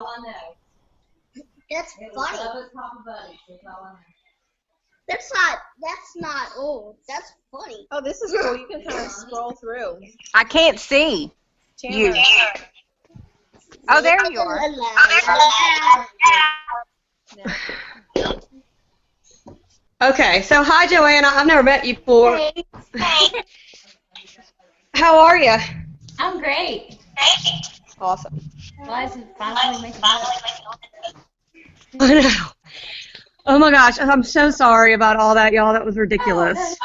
That's funny. That's not old. That's funny. Oh, this is cool. You can kind of scroll through. I can't see you. Oh, there you are. Okay, so hi, Joanna. I've never met you before. Hey. How are you? I'm great. Awesome. Liz is finally making it. I know. Oh my gosh, I'm so sorry about all that, y'all. That was ridiculous.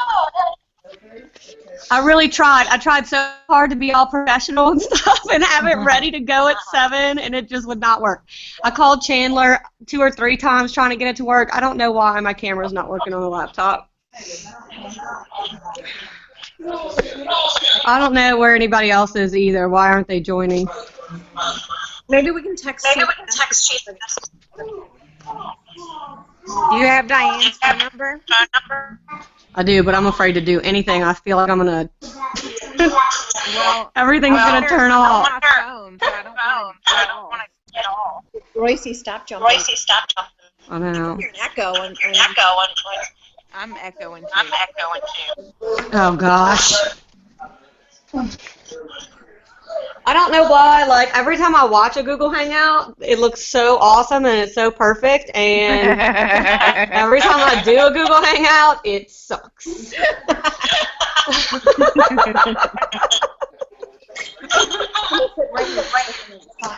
I really tried. I tried so hard to be all professional and stuff and have it ready to go at 7, and it just would not work. I called Chandler 2 or 3 times trying to get it to work. I don't know why my camera's not working on the laptop. I don't know where anybody else is either. Why aren't they joining? Maybe we can text you. Do you have Diane's phone number? I do, but I'm afraid to do anything. I feel like I'm going to... Well, everything's going to turn off. On my phone, so I don't want to get off. Royce, stop jumping. I know. You're an echo. I'm echoing too. Oh, gosh. I don't know why, like, every time I watch a Google Hangout, it looks so awesome and it's so perfect, and every time I do a Google Hangout, it sucks.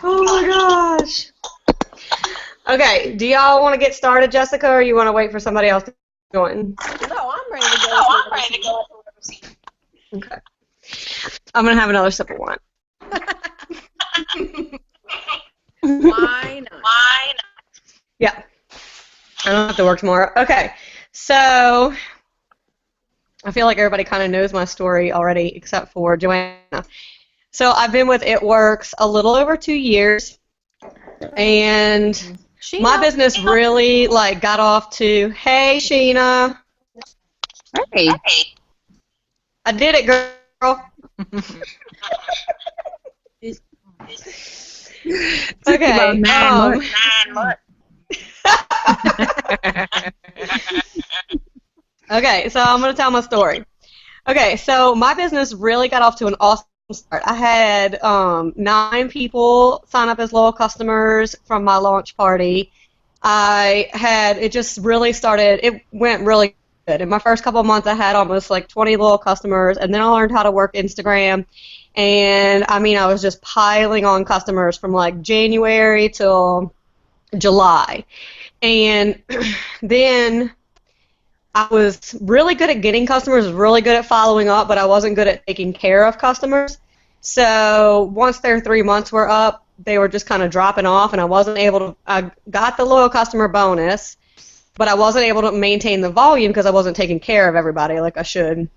Oh my gosh. Okay, do y'all want to get started, Jessica, or you want to wait for somebody else to join? No, I'm ready to go. Okay. I'm going to have another sip of wine. Why not? Yeah. I don't have to work tomorrow. Okay. So, I feel like everybody kind of knows my story already except for Joanna. So, I've been with It Works a little over 2 years. And my business really, like, got off to, hey, Sheena. Hey. I did it, girl. Okay. Okay, so I'm going to tell my story. Okay, so my business really got off to an awesome start. I had 9 people sign up as loyal customers from my launch party. It just really started, it went really good. In my first couple of months, I had almost like 20 loyal customers, and then I learned how to work Instagram. And, I mean, I was just piling on customers from, like, January till July. And then I was really good at getting customers, really good at following up, but I wasn't good at taking care of customers. So once their 3 months were up, they were just kind of dropping off, and I got the loyal customer bonus, but I wasn't able to maintain the volume because I wasn't taking care of everybody like I should.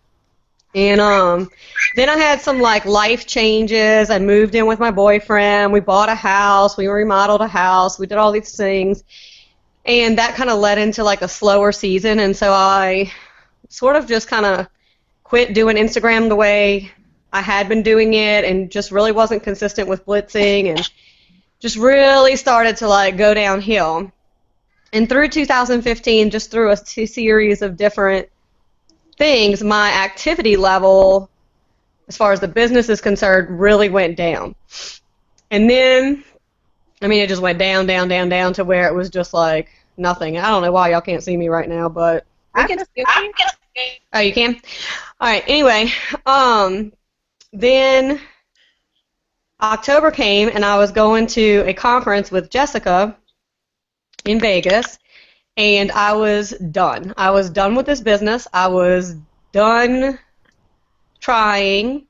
And then I had some like life changes. I moved in with my boyfriend. We bought a house. We remodeled a house. We did all these things. And that kind of led into like a slower season. And so I sort of just kind of quit doing Instagram the way I had been doing it and just really wasn't consistent with blitzing and just really started to like go downhill. And through 2015, just through a series of different things, my activity level, as far as the business is concerned, really went down. And then, I mean, it just went down to where it was just like nothing. I don't know why y'all can't see me right now, but I can see you. Oh, you can? All right, anyway, then October came, and I was going to a conference with Jessica in Vegas, and I was done. I was done with this business. I was done trying.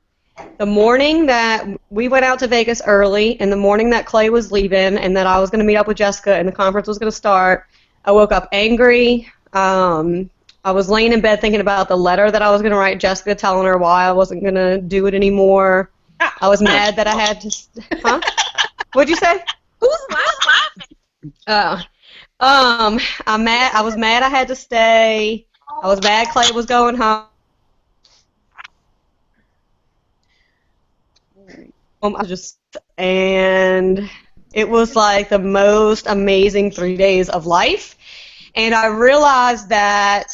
The morning that we went out to Vegas early, and the morning that Clay was leaving, and that I was going to meet up with Jessica, and the conference was going to start, I woke up angry. I was laying in bed thinking about the letter that I was going to write Jessica, telling her why I wasn't going to do it anymore. I was mad that I had to. Huh? What'd you say? Who's laughing? I'm mad. I was mad I had to stay. I was mad Clay was going home. I just, and It was like the most amazing 3 days of life. And I realized that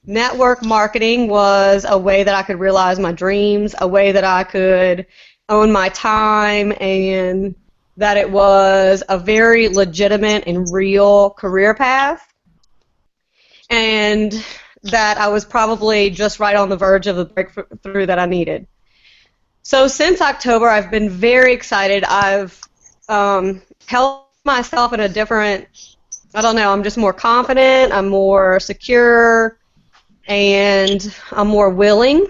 network marketing was a way that I could realize my dreams, a way that I could own my time, and that it was a very legitimate and real career path. And that I was probably just right on the verge of the breakthrough that I needed. So since October, I've been very excited. I've held myself in a different, I don't know, I'm just more confident, I'm more secure, and I'm more willing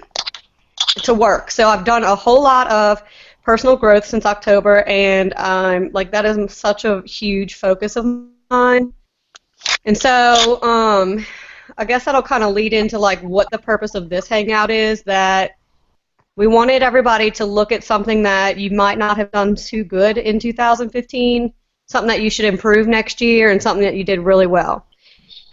to work. So I've done a whole lot of personal growth since October, and like that is such a huge focus of mine. And so I guess that'll kind of lead into like what the purpose of this hangout is, that we wanted everybody to look at something that you might not have done too good in 2015, something that you should improve next year, and something that you did really well.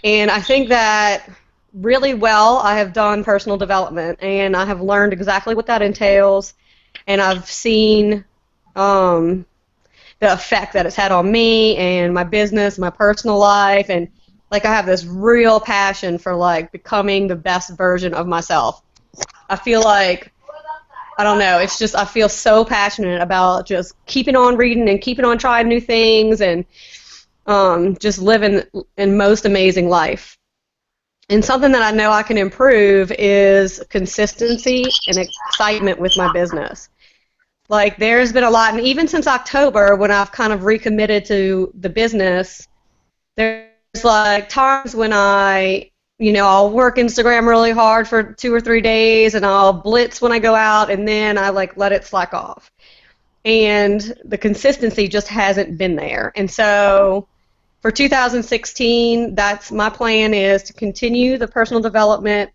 And I think that really well I have done personal development, and I have learned exactly what that entails, and I've seen the effect that it's had on me and my business, my personal life, and like I have this real passion for like becoming the best version of myself. I feel like, I don't know, it's just I feel so passionate about just keeping on reading and keeping on trying new things and just living in most amazing life. And something that I know I can improve is consistency and excitement with my business. Like there's been a lot, and even since October when I've kind of recommitted to the business, there's like times when I'll work Instagram really hard for 2 or 3 days, and I'll blitz when I go out, and then I like let it slack off. And the consistency just hasn't been there. And so for 2016, that's my plan, is to continue the personal development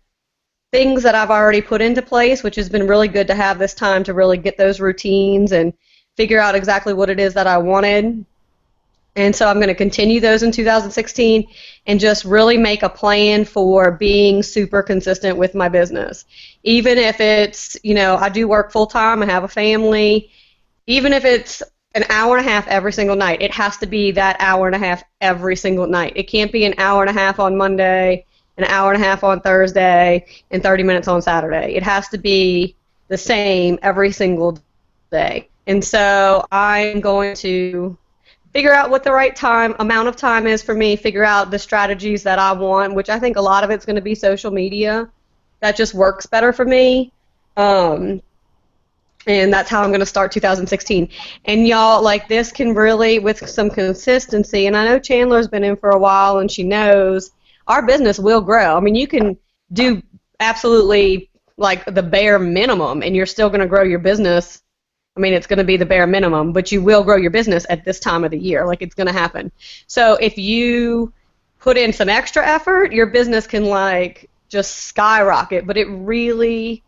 things that I've already put into place, which has been really good to have this time to really get those routines and figure out exactly what it is that I wanted. And so I'm going to continue those in 2016 and just really make a plan for being super consistent with my business. Even if it's, I do work full time, I have a family, even if it's an hour and a half every single night, it has to be that hour and a half every single night. It can't be an hour and a half on Monday, an hour and a half on Thursday, and 30 minutes on Saturday. It has to be the same every single day. And so I'm going to figure out what the right amount of time is for me, figure out the strategies that I want, which I think a lot of it's going to be social media. That just works better for me. And that's how I'm going to start 2016. And y'all, like this can really, with some consistency, and I know Chandler's been in for a while and she knows, our business will grow. I mean, you can do absolutely like the bare minimum and you're still going to grow your business. I mean, it's going to be the bare minimum, but you will grow your business at this time of the year. Like, it's going to happen. So if you put in some extra effort, your business can, like, just skyrocket. But it really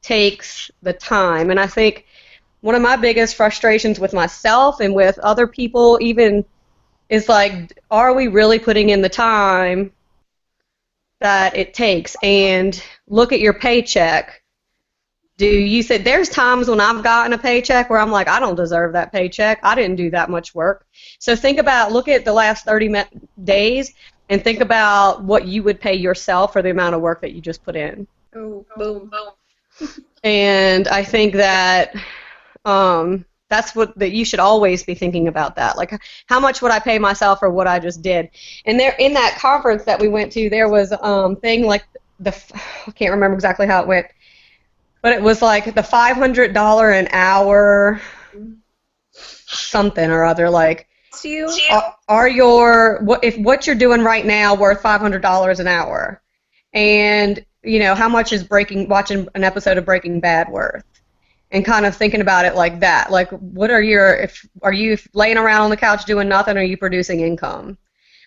takes the time. And I think one of my biggest frustrations with myself and with other people even is, like, are we really putting in the time that it takes? And look at your paycheck. There's times when I've gotten a paycheck where I'm like, I don't deserve that paycheck. I didn't do that much work. So look at the last 30 days and think about what you would pay yourself for the amount of work that you just put in. Oh, boom, boom. And I think that that you should always be thinking about that. Like, how much would I pay myself for what I just did? And there, in that conference that we went to, there was thing like I can't remember exactly how it went, but it was like the $500 an hour something or other. Like, if what you're doing right now worth $500 an hour, and how much is watching an episode of Breaking Bad worth? And kind of thinking about it like that. Like, are you laying around on the couch doing nothing, or are you producing income?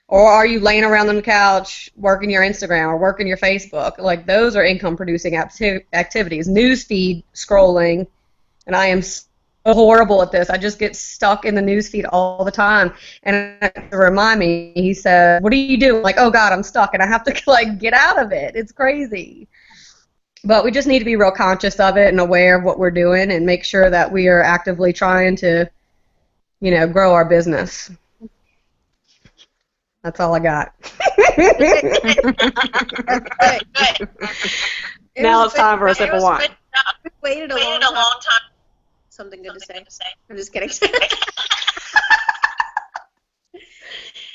Or are you laying around on the couch working your Instagram or working your Facebook? Like, those are income-producing activities. Newsfeed scrolling, and I am so horrible at this. I just get stuck in the newsfeed all the time. And to remind me, he said, what do you do? Like, oh, God, I'm stuck, and I have to, like, get out of it. It's crazy. But we just need to be real conscious of it and aware of what we're doing and make sure that we are actively trying to grow our business. That's all I got. Good. Now it's time for a sip of wine. We waited a long time. Something good to say. I'm just kidding.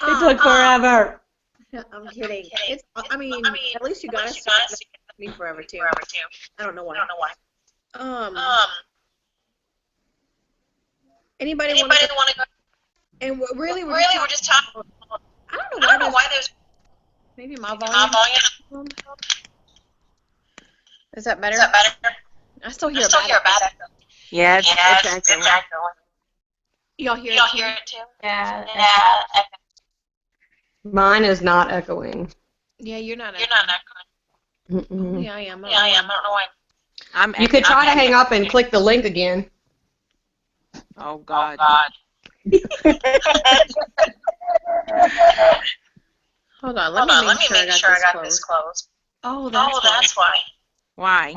It took forever. I'm kidding. I mean, at least you got us to me forever too. I don't know why. Anybody want to go? And really, we're just talking. I don't know why there's. Maybe my volume. Is that better? I still hear a bad echo. Yeah, it's echoing. Y'all hear it too? Yeah. Mine is not echoing. Yeah, you're not echoing. Mm-mm. Yeah, I am. I don't know why. You could try to hang up and click the link again. Oh, God. Hold on, let me make sure I got this closed. Oh, that's why. Why?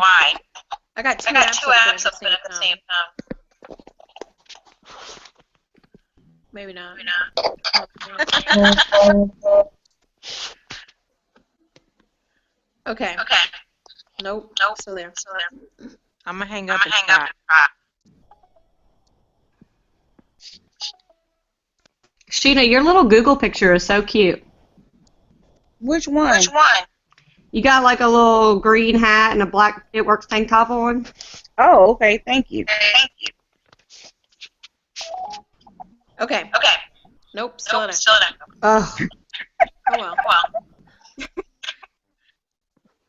I got two apps open at the same time. Maybe not. Okay. Nope. Still there. I'm going to hang up and try. Sheena, your little Google picture is so cute. Which one? You got like a little green hat and a black It Works tank top on. Oh, okay. Thank you. Okay. Nope. Still an echo. Oh. Oh well.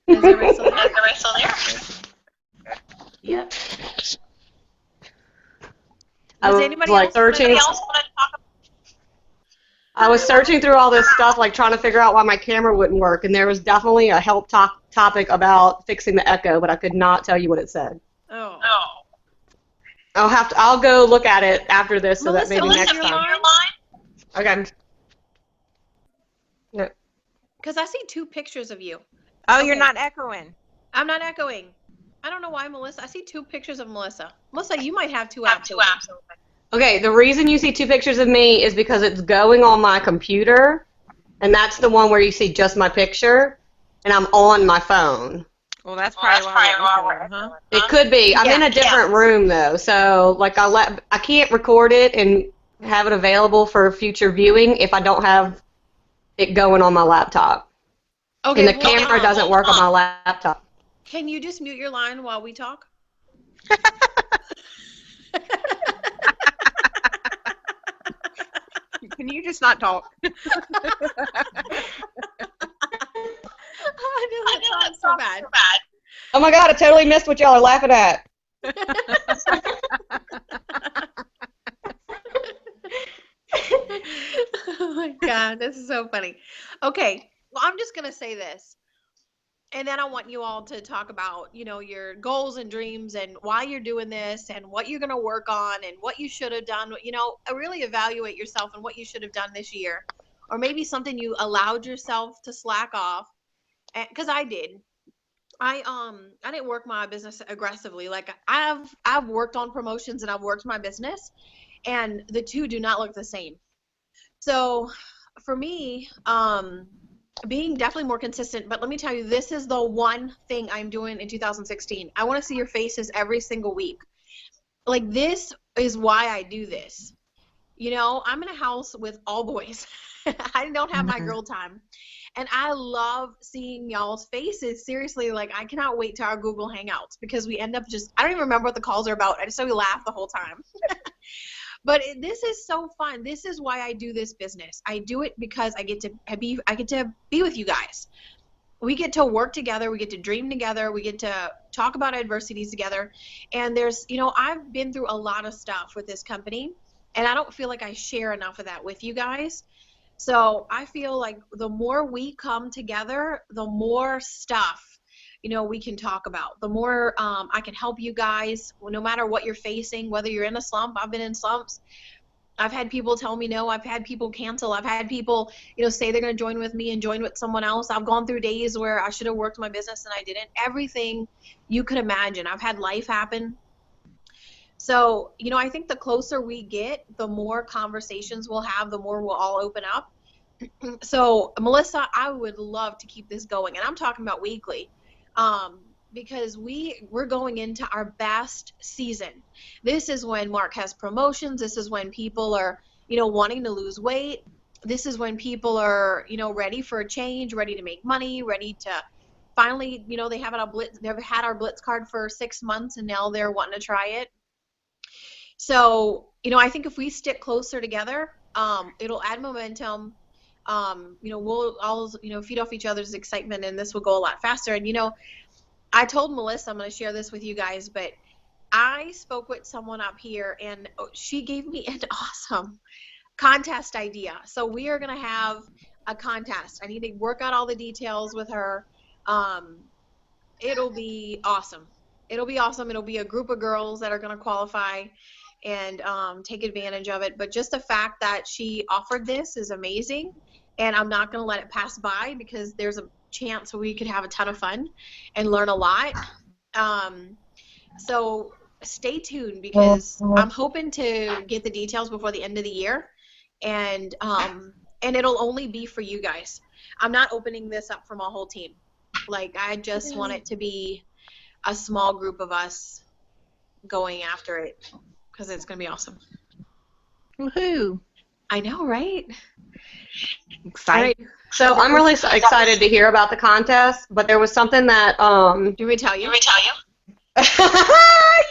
Is everybody still there? Yep. I was anybody like else searching. want to talk about? I was searching through all this stuff, like trying to figure out why my camera wouldn't work, and there was definitely a help topic about fixing the echo, but I could not tell you what it said. Oh. I'll go look at it after this, so Melissa, that maybe next your time. line? Okay. No. Because I see two pictures of you. Oh, Okay. you're not echoing. I'm not echoing. I don't know why, Melissa. I see two pictures of Melissa. Melissa, you might have two apps open. Okay, the reason you see two pictures of me is because it's going on my computer, and that's the one where you see just my picture, and I'm on my phone. Well, that's probably why we're echoing, huh? It could be. I'm in a different room though, so like I can't record it and have it available for future viewing if I don't have it going on my laptop. Okay. And the camera doesn't work on my laptop. Can you just mute your line while we talk? Can you just not talk? I know that sounds so bad. Oh my god, I totally missed what y'all are laughing at. Oh my god, this is so funny. Okay, well, I'm just gonna say this, and then I want you all to talk about, your goals and dreams and why you're doing this and what you're gonna work on and what you should have done. Really evaluate yourself and what you should have done this year, or maybe something you allowed yourself to slack off. Because I did. I didn't work my business aggressively. Like I've worked on promotions and I've worked my business, and the two do not look the same. So for me, being definitely more consistent, but let me tell you, this is the one thing I'm doing in 2016. I want to see your faces every single week. Like, this is why I do this. I'm in a house with all boys. I don't have my girl time. And I love seeing y'all's faces. Seriously, like, I cannot wait to our Google Hangouts, because we end up I don't even remember what the calls are about. I just know we laugh the whole time. But this is so fun. This is why I do this business. I do it because I get to be with you guys. We get to work together. We get to dream together. We get to talk about adversities together. And I've been through a lot of stuff with this company, and I don't feel like I share enough of that with you guys. So I feel like the more we come together, the more stuff we can talk about, the more I can help you guys, no matter what you're facing, whether you're in a slump. I've been in slumps. I've had people tell me no. I've had people cancel. I've had people, say they're going to join with me and join with someone else. I've gone through days where I should have worked my business and I didn't. Everything you could imagine. I've had life happen. So, you know, I think the closer we get, the more conversations we'll have, the more we'll all open up. So, Melissa, I would love to keep this going, and I'm talking about weekly, because we're going into our best season. This is when Mark has promotions. This is when people are, you know, wanting to lose weight. This is when people are, you know, ready for a change, ready to make money, ready to finally, you know, they've had our Blitz card for 6 months, and now they're wanting to try it. So, you know, I think if we stick closer together, it'll add momentum. You know, we'll all, you know, feed off each other's excitement, and this will go a lot faster. And, you know, I told Melissa, I'm going to share this with you guys, but I spoke with someone up here, and she gave me an awesome contest idea. So we are going to have a contest. I need to work out all the details with her. It'll be awesome. It'll be awesome. It'll be a group of girls that are going to qualify and take advantage of it. But just the fact that she offered this is amazing, and I'm not going to let it pass by, because there's a chance we could have a ton of fun and learn a lot. So stay tuned, because I'm hoping to get the details before the end of the year, and it'll only be for you guys. I'm not opening this up for my whole team. Like, I just want it to be a small group of us going after it, because it's going to be awesome. Woohoo! I know, right? Excited. Right. So I'm really excited to hear about the contest, but there was something that Do we tell you?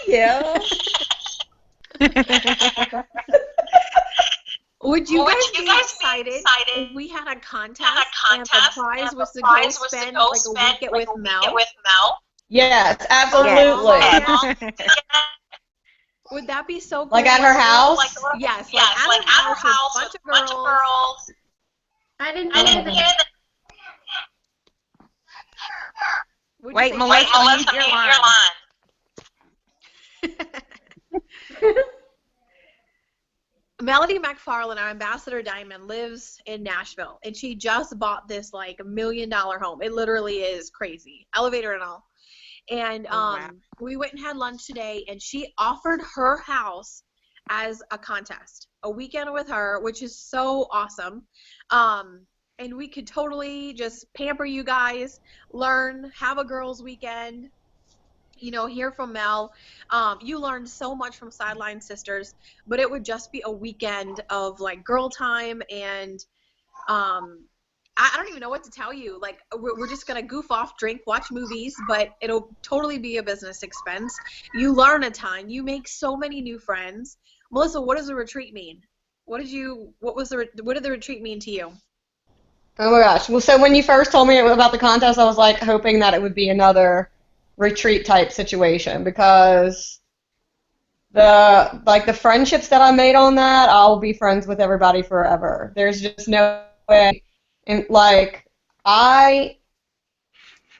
yeah. Would you guys be excited if we had a contest and the prize was to go spend like a weekend with Mel? Yes, absolutely. Yeah. Would that be so cool? Like at her house? Yes, like at her house with a bunch of girls. I didn't hear that. Wait, Melissa, mute your line. Melody McFarland, our ambassador diamond, lives in Nashville, and she just bought this like $1 million home. It literally is crazy, elevator and all. And wow. we went and had lunch today, and she offered her house as a contest, a weekend with her, which is so awesome. And we could totally just pamper you guys, learn, have a girls' weekend, you know, hear from Mel. You learned so much from Sideline Sisters, but it would just be a weekend of like girl time, and I don't even know what to tell you. Like, we're just going to goof off, drink, watch movies, but it'll totally be a business expense. You learn a ton. You make so many new friends. Melissa, what does a retreat mean? What did the retreat mean to you? Oh my gosh. Well, so when you first told me about the contest, I was like hoping that it would be another retreat type situation, because the friendships that I made on that, I'll be friends with everybody forever. There's just no way. And like, I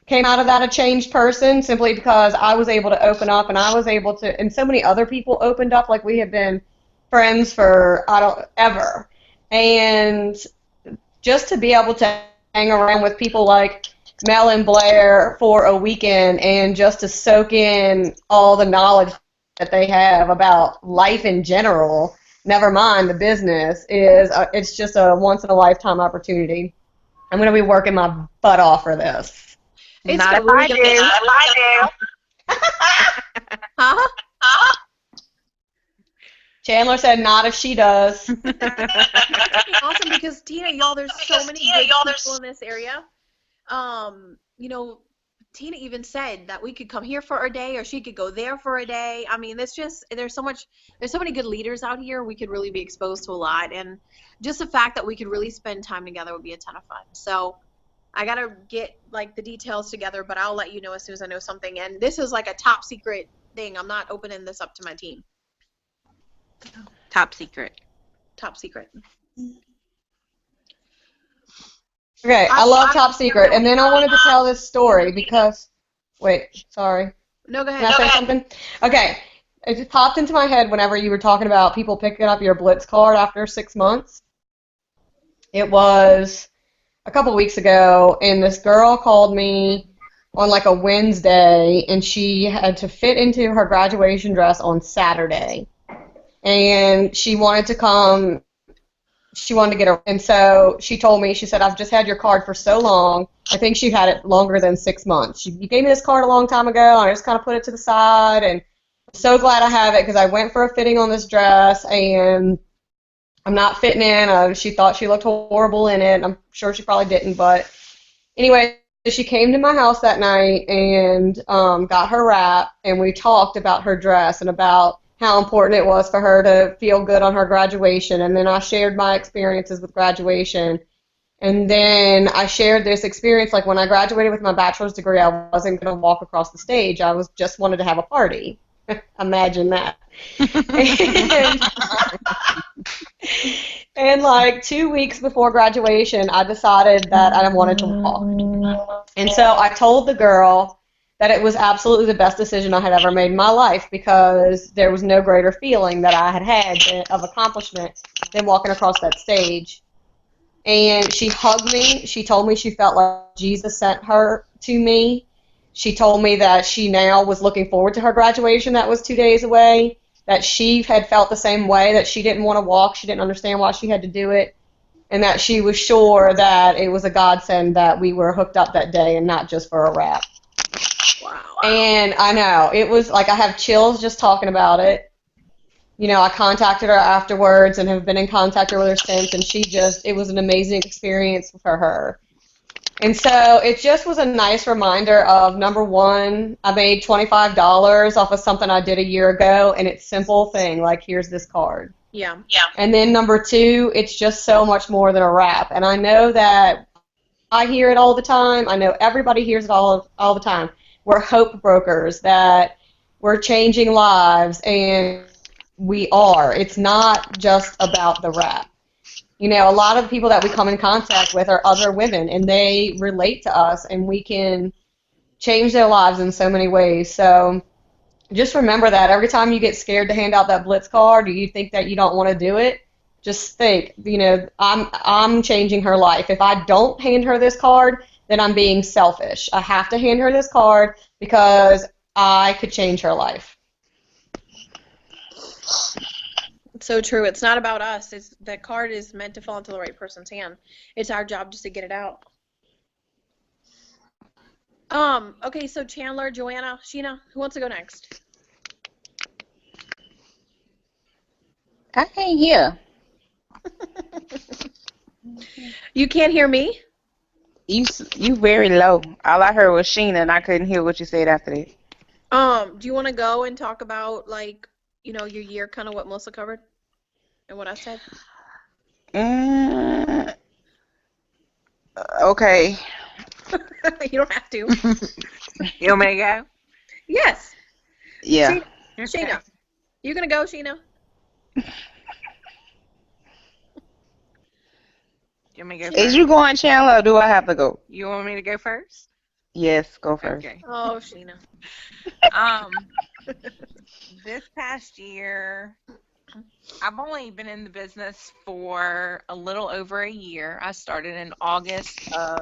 came out of that a changed person simply because I was able to open up, and I was able to, and so many other people opened up. Like, we have been friends for ever, and just to be able to hang around with people like Mel and Blair for a weekend, and just to soak in all the knowledge that they have about life in general, never mind the business, it's just a once-in-a-lifetime opportunity. I'm going to be working my butt off for this. It's Not if I do. Huh? Chandler said not if she does. Awesome, because Tina, y'all, there's so many good people in this area. You know, Tina even said that we could come here for a day, or she could go there for a day. I mean, there's so many good leaders out here. We could really be exposed to a lot, and just the fact that we could really spend time together would be a ton of fun. So I gotta get like the details together, but I'll let you know as soon as I know something. And this is like a top secret thing. I'm not opening this up to my team. Top secret. Top secret. Okay, I love Top Secret, and then I wanted to tell this story because, wait, sorry. No, go ahead. Can I say something? Okay, it just popped into my head whenever you were talking about people picking up your Blitz card after 6 months. It was a couple weeks ago, and this girl called me on like a Wednesday, and she had to fit into her graduation dress on Saturday. And she wanted to come, she wanted to get her, and so she told me, she said, I've just had your card for so long. I think she had it longer than 6 months. You gave me this card a long time ago, and I just kind of put it to the side, and I'm so glad I have it because I went for a fitting on this dress, and I'm not fitting in. She thought she looked horrible in it. I'm sure she probably didn't, but anyway, she came to my house that night and got her wrap, and we talked about her dress and about how important it was for her to feel good on her graduation. And then I shared my experiences with graduation. And then I shared this experience, like when I graduated with my bachelor's degree, I wasn't going to walk across the stage. I was just wanted to have a party. Imagine that. And like 2 weeks before graduation, I decided that I wanted to walk. And so I told the girl that it was absolutely the best decision I had ever made in my life because there was no greater feeling that I had of accomplishment than walking across that stage. And she hugged me. She told me she felt like Jesus sent her to me. She told me that she now was looking forward to her graduation that was 2 days away, that she had felt the same way, that she didn't want to walk, she didn't understand why she had to do it, and that she was sure that it was a godsend that we were hooked up that day and not just for a wrap. Wow. And I know, it was like I have chills just talking about it. You know, I contacted her afterwards and have been in contact with her since, and it was an amazing experience for her. And so it just was a nice reminder of, number one, I made $25 off of something I did a year ago, and it's a simple thing, like here's this card. Yeah. And then number two, it's just so much more than a wrap. And I know that I hear it all the time. I know everybody hears it all the time. We're hope brokers, that we're changing lives, and we are. It's not just about the wrap. You know, a lot of the people that we come in contact with are other women, and they relate to us, and we can change their lives in so many ways. So just remember that every time you get scared to hand out that Blitz card, or you think that you don't want to do it, just think, you know, I'm changing her life. If I don't hand her this card, then I'm being selfish. I have to hand her this card because I could change her life. So true. It's not about us. That card is meant to fall into the right person's hand. It's our job just to get it out. Okay, so Chandler, Joanna, Sheena, who wants to go next? I can't hear. You can't hear me? You very low. All I heard was Sheena, and I couldn't hear what you said after that. Do you want to go and talk about, like, you know, your year, kind of what Melissa covered and what I said? Okay. You don't have to. You want me to go? Yes. Yeah. Sheena. You gonna go, Sheena? You want me to go Is first? you going, Chandler, or do I have to go? You want me to go first? Yes, go first. Okay. Oh, Sheena. This past year, I've only been in the business for a little over a year. I started in August of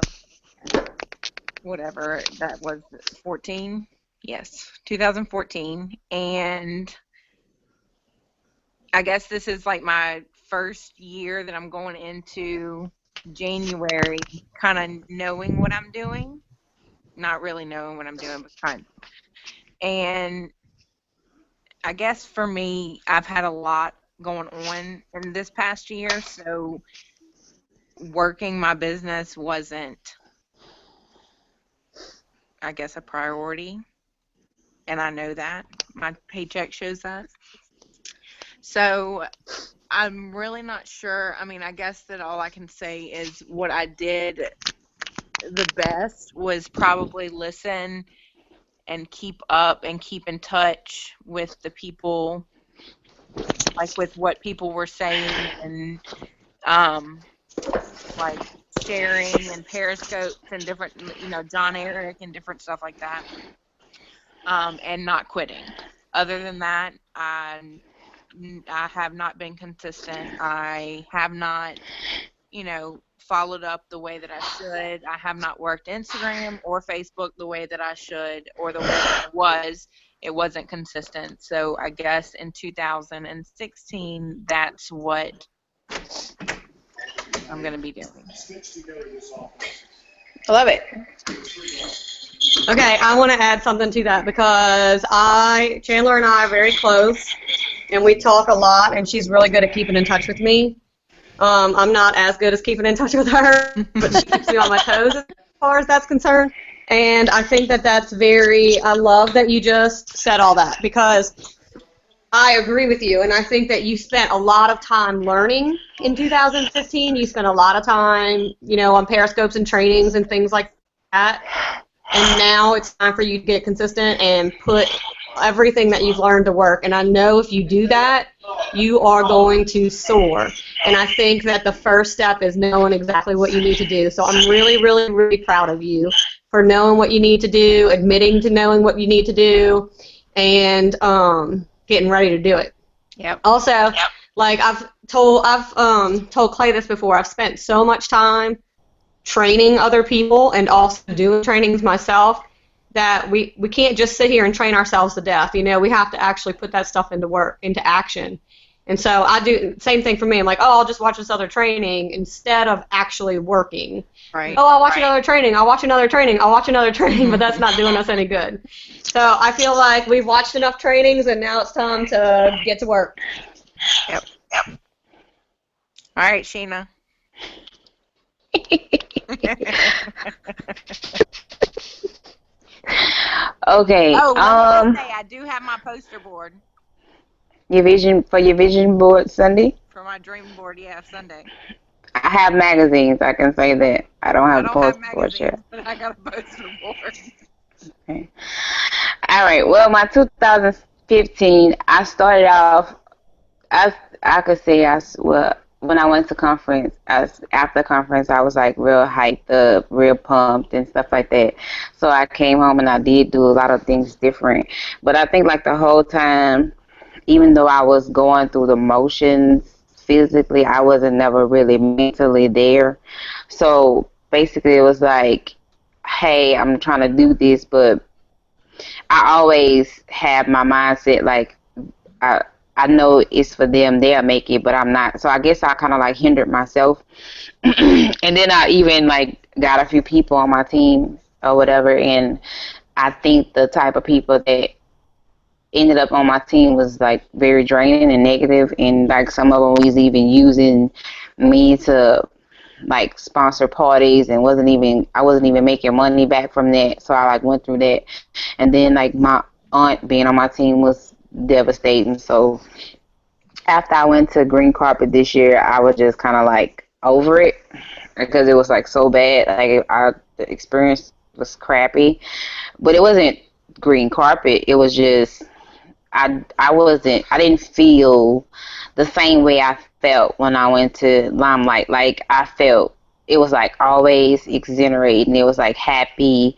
whatever that was, 14. Yes, 2014. And I guess this is like my first year that I'm going into January kind of knowing what I'm doing. Not really knowing what I'm doing, but kind of. And I guess for me, I've had a lot going on in this past year, so working my business wasn't, I guess, a priority. And I know that. My paycheck shows that. So I'm really not sure. I mean, I guess that all I can say is what I did the best was probably listen and keep up and keep in touch with the people, like with what people were saying, and like sharing and periscopes and different, you know, John Eric and different stuff like that, and not quitting. Other than that, I have not been consistent. I have not, followed up the way that I should. I have not worked Instagram or Facebook the way that I should, or the way that I was. It wasn't consistent. So I guess in 2016, that's what I'm going to be doing. I love it. Okay, I want to add something to that because Chandler and I are very close, and we talk a lot, and she's really good at keeping in touch with me. I'm not as good as keeping in touch with her, but she keeps me on my toes as far as that's concerned. And I think that that's I love that you just said all that because I agree with you, and I think that you spent a lot of time learning in 2015. You spent a lot of time, on Periscopes and trainings and things like that. And now it's time for you to get consistent and put everything that you've learned to work. And I know if you do that, you are going to soar. And I think that the first step is knowing exactly what you need to do. So I'm really, really, really proud of you for knowing what you need to do, admitting to knowing what you need to do, and getting ready to do it. Yep. Also, like I've told Clay this before, I've spent so much time training other people and also doing trainings myself that we can't just sit here and train ourselves to death. We have to actually put that stuff into action. And so I do the same thing for me. I'm like, I'll just watch this other training instead of actually working. Right. I'll watch another training. I'll watch another training. I'll watch another training, but that's not doing us any good. So I feel like we've watched enough trainings, and now it's time to get to work. Yep. All right, Sheena. Okay. Oh, let me just say, I do have my poster board Your vision board Sunday. for my dream board. Yeah, Sunday. I have magazines. I can say that. I don't have I a don't have poster board yet. magazines, but I got a poster board. Okay. All right. Well, my 2015, I started off. I could say when I went to conference, after conference, I was like real hyped up, real pumped and stuff like that. So I came home and I did do a lot of things different. But I think like the whole time, even though I was going through the motions physically, I wasn't never really mentally there. So basically it was like, hey, I'm trying to do this, but I always have my mindset like I know it's for them, they'll make it, but I'm not. So I guess I kind of like hindered myself. And then I even like got a few people on my team or whatever. And I think the type of people that ended up on my team was like very draining and negative. And like some of them was even using me to like sponsor parties and I wasn't even making money back from that. So I like went through that. And then like my aunt being on my team was devastating. So after I went to green carpet this year, I was just kind of like over it because it was like so bad. Like the experience was crappy, but it wasn't green carpet. It was just I didn't feel the same way I felt when I went to Limelight. Like I felt it was like always exhilarating. It was like happy.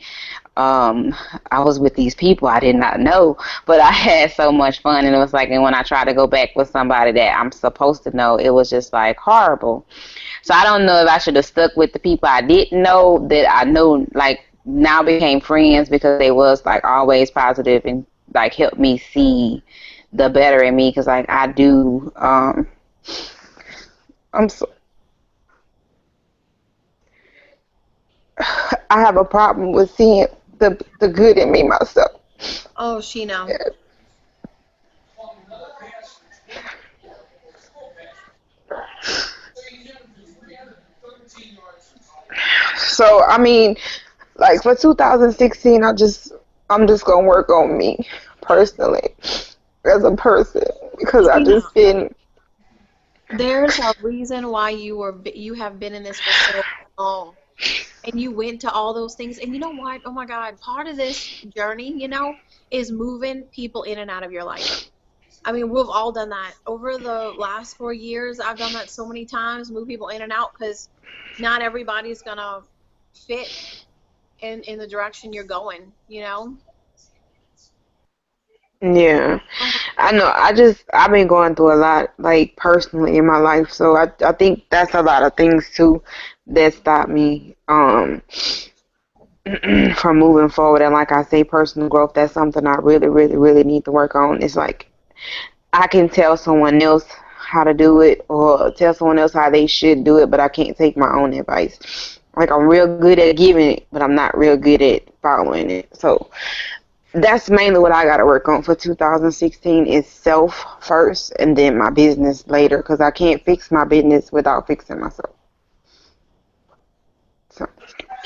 I was with these people I did not know, but I had so much fun, and it was like, and when I tried to go back with somebody that I'm supposed to know, it was just like horrible. So I don't know if I should have stuck with the people I didn't know that I know, like now became friends because they was like always positive and like helped me see the better in me, because like I do, I'm so, I have a problem with seeing the good in me myself. Oh, Sheena. So I mean, like for 2016, I'm just gonna work on me personally as a person, because I just been. There's a reason why you have been in this for so long, and you went to all those things. And you know what? Oh my God, part of this journey, is moving people in and out of your life. I mean, we've all done that over the last 4 years. I've done that so many times, move people in and out, because not everybody's gonna fit in the direction you're going. Yeah. I know. I've been going through a lot, like personally in my life. So I think that's a lot of things too that stop me from moving forward. And like I say, personal growth. That's something I really, really, really need to work on. It's like I can tell someone else how to do it or tell someone else how they should do it, but I can't take my own advice. Like I'm real good at giving it, but I'm not real good at following it. So that's mainly what I got to work on for 2016 is self first and then my business later because I can't fix my business without fixing myself. So,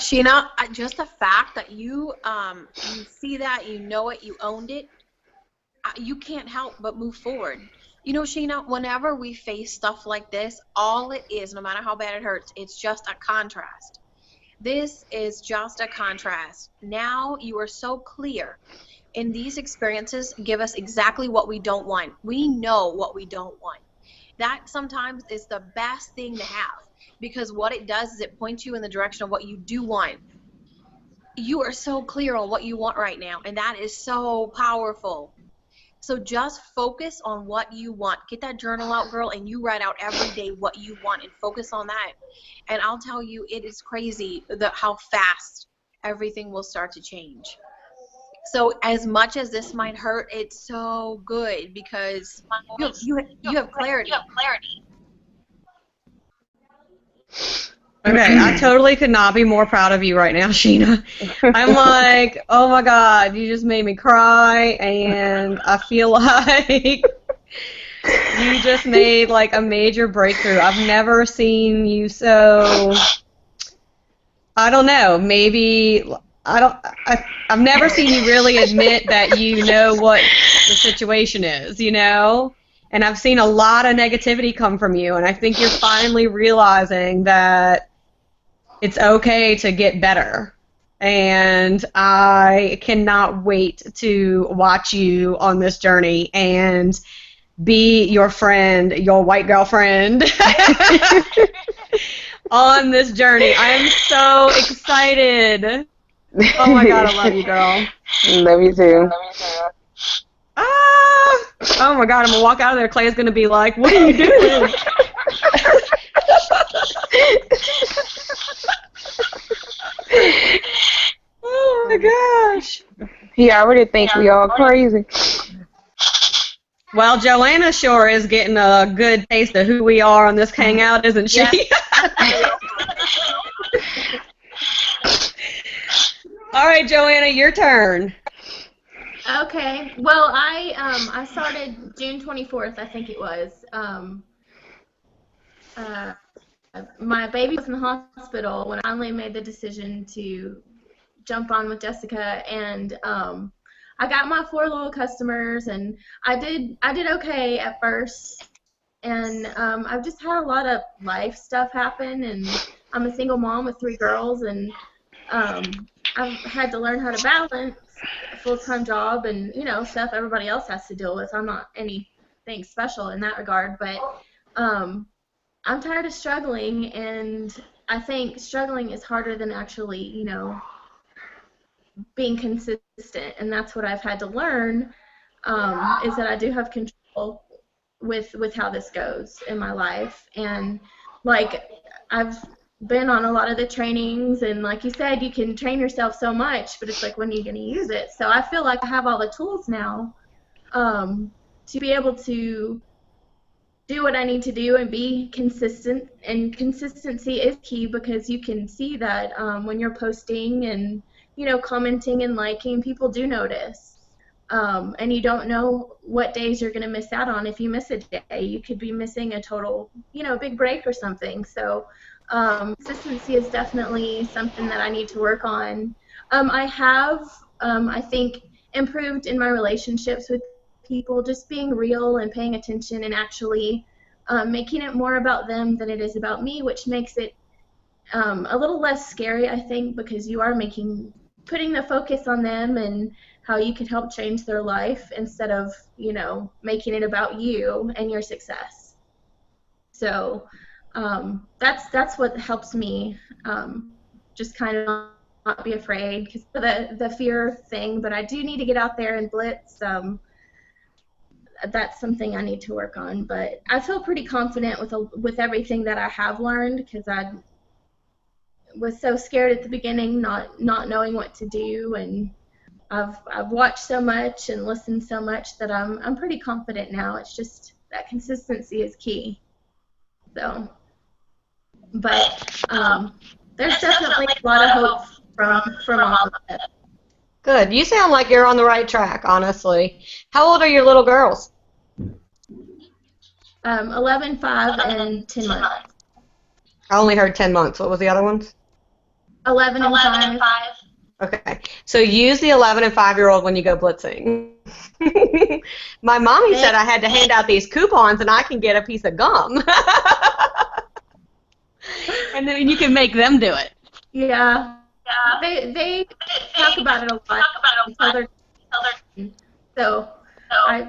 Sheena, just the fact that you see that, you know it, you owned it, you can't help but move forward. You know, Sheena, whenever we face stuff like this, all it is, no matter how bad it hurts, it's just a contrast. This is just a contrast. Now you are so clear. And these experiences give us exactly what we don't want. We know what we don't want. That sometimes is the best thing to have because what it does is it points you in the direction of what you do want. You are so clear on what you want right now, and that is so powerful. So just focus on what you want. Get that journal out, girl, and you write out every day what you want and focus on that. And I'll tell you, it is crazy how fast everything will start to change. So as much as this might hurt, it's so good because you have clarity. Okay, I totally could not be more proud of you right now, Sheena. I'm like, oh my God, you just made me cry, and I feel like you just made like a major breakthrough. I've never seen you so, I don't know, maybe, I've never seen you really admit that you know what the situation is, you know? And I've seen a lot of negativity come from you, and I think you're finally realizing that it's okay to get better. And I cannot wait to watch you on this journey and be your friend, your white girlfriend, on this journey. I am so excited. Oh my God, I love you, girl. love you too. Ah! Oh my God, I'm gonna walk out of there. Clay's gonna be like, "What are you doing?" Oh my gosh. He already thinks we all crazy. Well, Joanna sure is getting a good taste of who we are on this hangout, isn't she? Yeah. All right, Joanna, your turn. Okay. Well, I started June 24th, I think it was. Uh, my baby was in the hospital when I finally made the decision to jump on with Jessica, and I got my 4 loyal customers, and I did okay at first, and I've just had a lot of life stuff happen, and I'm a single mom with 3 girls, and I've had to learn how to balance a full-time job and, you know, stuff everybody else has to deal with. I'm not anything special in that regard, but I'm tired of struggling, and I think struggling is harder than actually, you know, being consistent, and that's what I've had to learn, is that I do have control with how this goes in my life. And like, I've been on a lot of the trainings, and like you said, you can train yourself so much, but it's like, when are you going to use it? So I feel like I have all the tools now to be able to do what I need to do and be consistent. And consistency is key, because you can see that when you're posting and, you know, commenting and liking, people do notice. And you don't know what days you're going to miss out on. If you miss a day, you could be missing a total, you know, big break or something. So consistency is definitely something that I need to work on. I have, I think, improved in my relationships with people, just being real and paying attention and actually making it more about them than it is about me, which makes it a little less scary, I think, because you are putting the focus on them and how you can help change their life instead of, you know, making it about you and your success. So that's what helps me, just kind of not be afraid, because the fear thing. But I do need to get out there and blitz. that's something I need to work on. But I feel pretty confident with everything that I have learned, because I was so scared at the beginning, not knowing what to do, and I've watched so much and listened so much that I'm pretty confident now. It's just that consistency is key. So, but there's definitely a lot of hope from all of it. Good. You sound like you're on the right track, honestly. How old are your little girls? 11, 5, and 10 months. I only heard 10 months. What was the other ones? 11 and 5. Okay. So use the 11 and 5-year-old when you go blitzing. My mommy said I had to hand out these coupons and I can get a piece of gum. And then you can make them do it. Yeah. They talk about it a lot. So I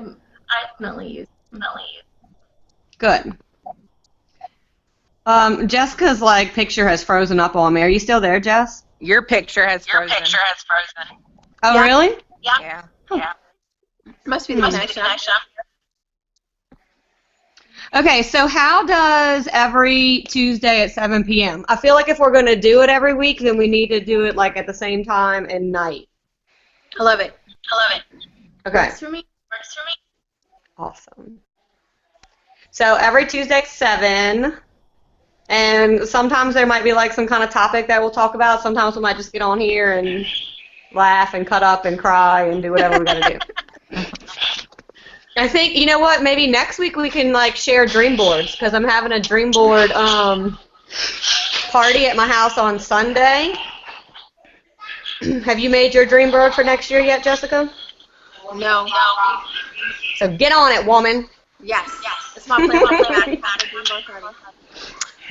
definitely use it. Good. Jessica's picture has frozen up on me. Are you still there, Jess? Your picture has frozen. Oh, Yeah. really? Yeah. Must be the connection. Okay, so how does every Tuesday at 7 p.m.? I feel like if we're going to do it every week, then we need to do it at the same time and night. I love it. Okay. Works for me. Awesome. So every Tuesday at 7, and sometimes there might be some kind of topic that we'll talk about. Sometimes we might just get on here and laugh and cut up and cry and do whatever we got to do. I think, you know what, maybe next week we can share dream boards, because I'm having a dream board party at my house on Sunday. Have you made your dream board for next year yet, Jessica? No. So get on it, woman. Yes. It's my plan.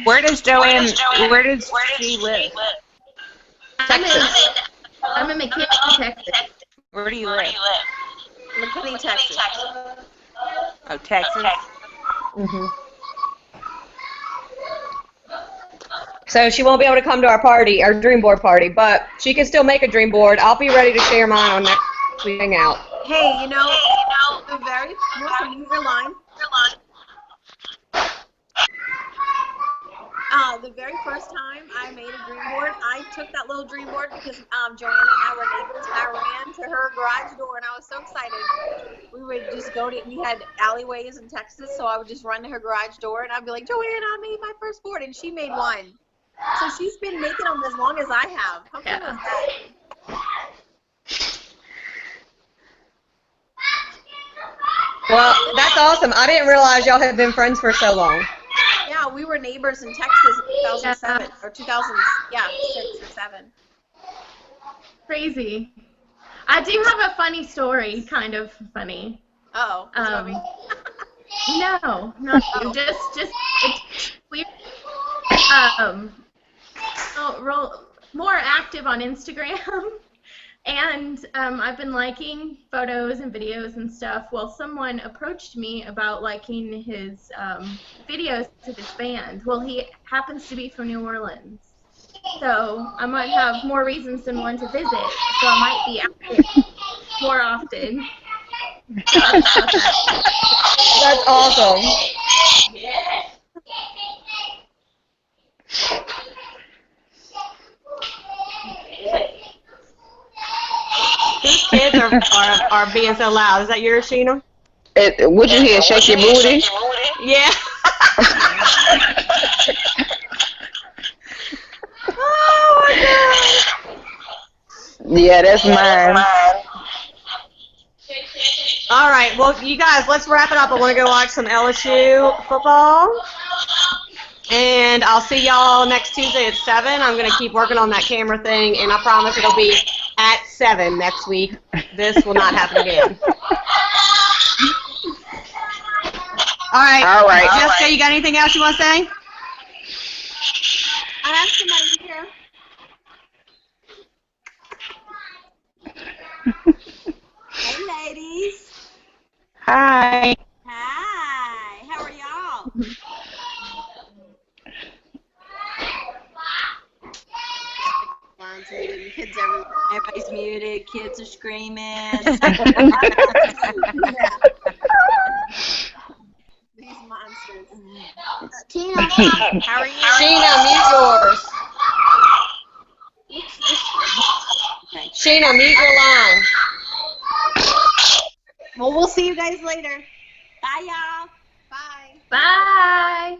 Where does Joanne? Where does she live? Texas. I'm in McKinney, Texas. Where do you live? McKinney, Texas. Oh, Texas. Mm-hmm. So she won't be able to come to our party, our dream board party, but she can still make a dream board. I'll be ready to share mine on next week hangout. Hey, the very your line. The very first time I made a dream board, I took that little dream board because Joanna and I were neighbors, and I ran to her garage door, and I was so excited. We would just we had alleyways in Texas, so I would just run to her garage door, and I'd be like, Joanna, I made my first board, and she made one. So she's been making them as long as I have. How cool is that? Well, that's awesome. I didn't realize y'all had been friends for so long. Yeah, we were neighbors in Texas in 2007 or 6 or 7. Crazy. I do have a funny story, kind of funny. Oh. No, just it's weird. More active on Instagram. And I've been liking photos and videos and stuff. Well, someone approached me about liking his videos of his band. Well, he happens to be from New Orleans. So I might have more reasons than one to visit. So I might be active more often. That's awesome. These kids are being so loud. Is that yours, Sheena? Would you hear shake your booty? Yeah. Oh my God. Yeah, that's mine. All right. Well, you guys, let's wrap it up. I want to go watch some LSU football. And I'll see y'all next Tuesday at 7. I'm going to keep working on that camera thing, and I promise it'll be at 7 next week. This will not happen again. All right. Jessica, you got anything else you want to say? I have somebody here. Hey, ladies. Hi. Hi. How are y'all? Kids everywhere. Everybody's muted. Kids are screaming. Yeah. Tina. How are you? Sheena, mute yours. Sheena, mute your line. Well, we'll see you guys later. Bye, y'all. Bye. Bye.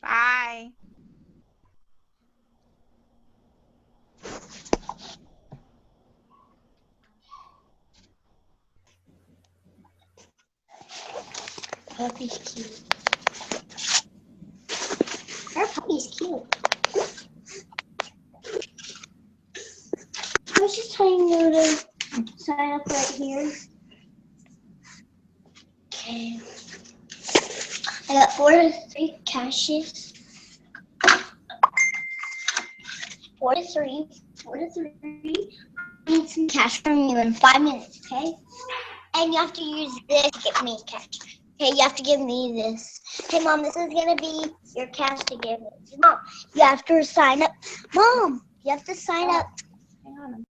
Bye. Puppy's cute. Her puppy's cute. I was just telling you to sign up right here. Okay. I got 4 to 3 caches. 4 to 3. 4 to 3. I need some cash from you in 5 minutes, okay? And you have to use this to get me cash. Okay, you have to give me this. Hey, Mom, this is going to be your cash to give me. Mom, you have to sign up. Mom, you have to sign up. Hang on.